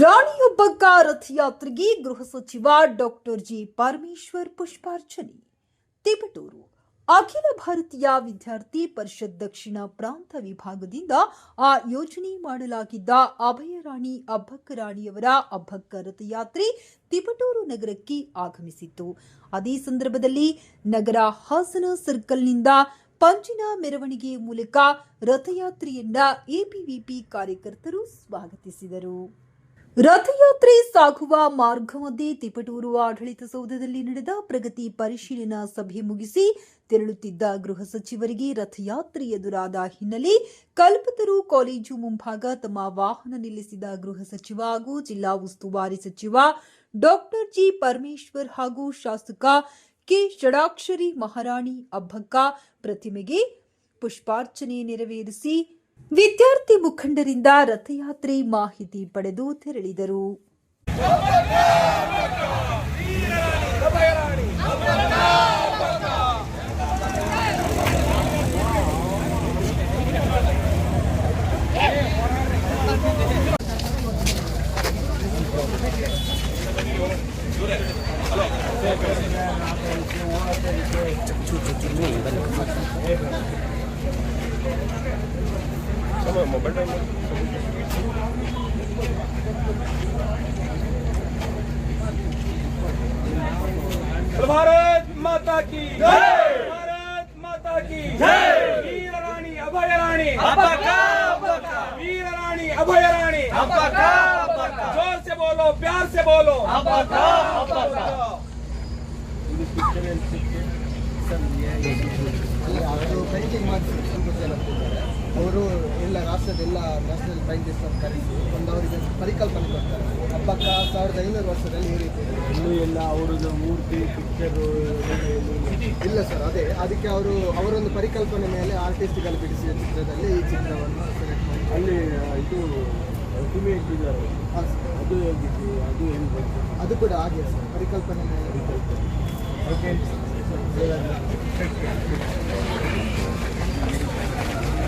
ರಾಣಿಯೊಬ್ಬಕ್ಕ ರಥಯಾತ್ರೆಗೆ ಗೃಹ ಸಚಿವ doctor G Parameshwar ಪುಷ್ಪಾರ್ಚನೆ. ತಿಪಟೂರು ಅಖಿಲ ಭಾರತೀಯ ವಿದ್ಯಾರ್ಥಿ ಪರಿಷತ್ ದಕ್ಷಿಣ ಪ್ರಾಂತ ವಿಭಾಗದಿಂದ ಆಯೋಜನೆ ಮಾಡಲಾಗಿದ್ದ ಅಭಯರಾಣಿ ಅಬ್ಬಕ್ಕ ರಾಣಿಯವರ ಅಬ್ಬಕ್ಕ ರಥಯಾತ್ರೆ ತಿಪಟೂರು ನಗರಕ್ಕೆ ಆಗಮಿಸಿತ್ತು. ಅದೇ ಸಂದರ್ಭದಲ್ಲಿ ನಗರ ಹಾಸನ ಸರ್ಕಲ್ನಿಂದ ಪಂಚಿನ ಮೆರವಣಿಗೆ ಮೂಲಕ ರಥಯಾತ್ರೆಯನ್ನ ಎಬಿವಿಪಿ ಕಾರ್ಯಕರ್ತರು ಸ್ವಾಗತಿಸಿದರು. ರಥಯಾತ್ರೆ ಸಾಗುವ ಮಾರ್ಗ ಮಧ್ಯೆ ತಿಪಟೂರು ಆಡಳಿತ ಸೌಧದಲ್ಲಿ ನಡೆದ ಪ್ರಗತಿ ಪರಿಶೀಲನಾ ಸಭೆ ಮುಗಿಸಿ ತೆರಳುತ್ತಿದ್ದ ಗೃಹ ಸಚಿವರಿಗೆ ರಥಯಾತ್ರೆ ಎದುರಾದ ಹಿನ್ನೆಲೆ ಕಲ್ಪತರು ಕಾಲೇಜು ಮುಂಭಾಗ ತಮ್ಮ ವಾಹನ ನಿಲ್ಲಿಸಿದ ಗೃಹ ಸಚಿವ ಹಾಗೂ ಜಿಲ್ಲಾ ಉಸ್ತುವಾರಿ ಸಚಿವ ಡಾಕ್ಟರ್ ಜಿ ಪರಮೇಶ್ವರ್ ಹಾಗೂ ಶಾಸಕ ಕೆ ಷಡಾಕ್ಷರಿ ಮಹಾರಾಣಿ ಅಬ್ಬಕ್ಕ ಪ್ರತಿಮೆಗೆ ಪುಷ್ಪಾರ್ಚನೆ ನೆರವೇರಿಸಿ ವಿದ್ಯಾರ್ಥಿ ಮುಖಂಡರಿಂದ ರಥಯಾತ್ರೆ ಮಾಹಿತಿ ಪಡೆದು ತೆರಳಿದರು. भारत माता की जय, भारत माता की जय। वीर रानी अभय रानी अब्बका अब्बका, वीर रानी अभय रानी अब्बका अब्बका, जोर से बोलो, प्यार से बोलो, अब्बका अब्बका। ಅವರು ಎಲ್ಲ ರಾಷ್ಟ್ರದ ಎಲ್ಲ ನ್ಯಾಷನಲ್ ಸೈಂಟಿಸ್ಟ್ ಕರೆಸಿ ಒಂದು ಅವರಿಗೆ ಪರಿಕಲ್ಪನೆ ಕೊಡ್ತಾರೆ. ಹಬ್ಬಕ್ಕ 1500 ವರ್ಷದಲ್ಲಿ ಈ ರೀತಿ ಇನ್ನೂ ಎಲ್ಲ ಅವರದ್ದು ಮೂರ್ತಿ ಪಿಕ್ಚರು ಇಲ್ಲ ಸರ್. ಅದಕ್ಕೆ ಅವರೊಂದು ಪರಿಕಲ್ಪನೆ ಮೇಲೆ ಆರ್ಟಿಸ್ಟ್ಗಳು ಬಿಡಿಸಿದ ಚಿತ್ರದಲ್ಲಿ ಈ ಚಿತ್ರವನ್ನು ಸೆಲೆಕ್ಟ್ ಮಾಡಿ ಅಲ್ಲಿ ಇದು ಪ್ರತಿಮೆ ಇಟ್ಟಿದ್ದಾರೆ. ಅದು ಹೇಗಿತ್ತು, ಅದು ಏನು ಬಂತು? ಅದು ಕೂಡ ಹಾಗೆ ಸರ್, ಪರಿಕಲ್ಪನೆ ಮೇಲೆ. ಓಕೆ.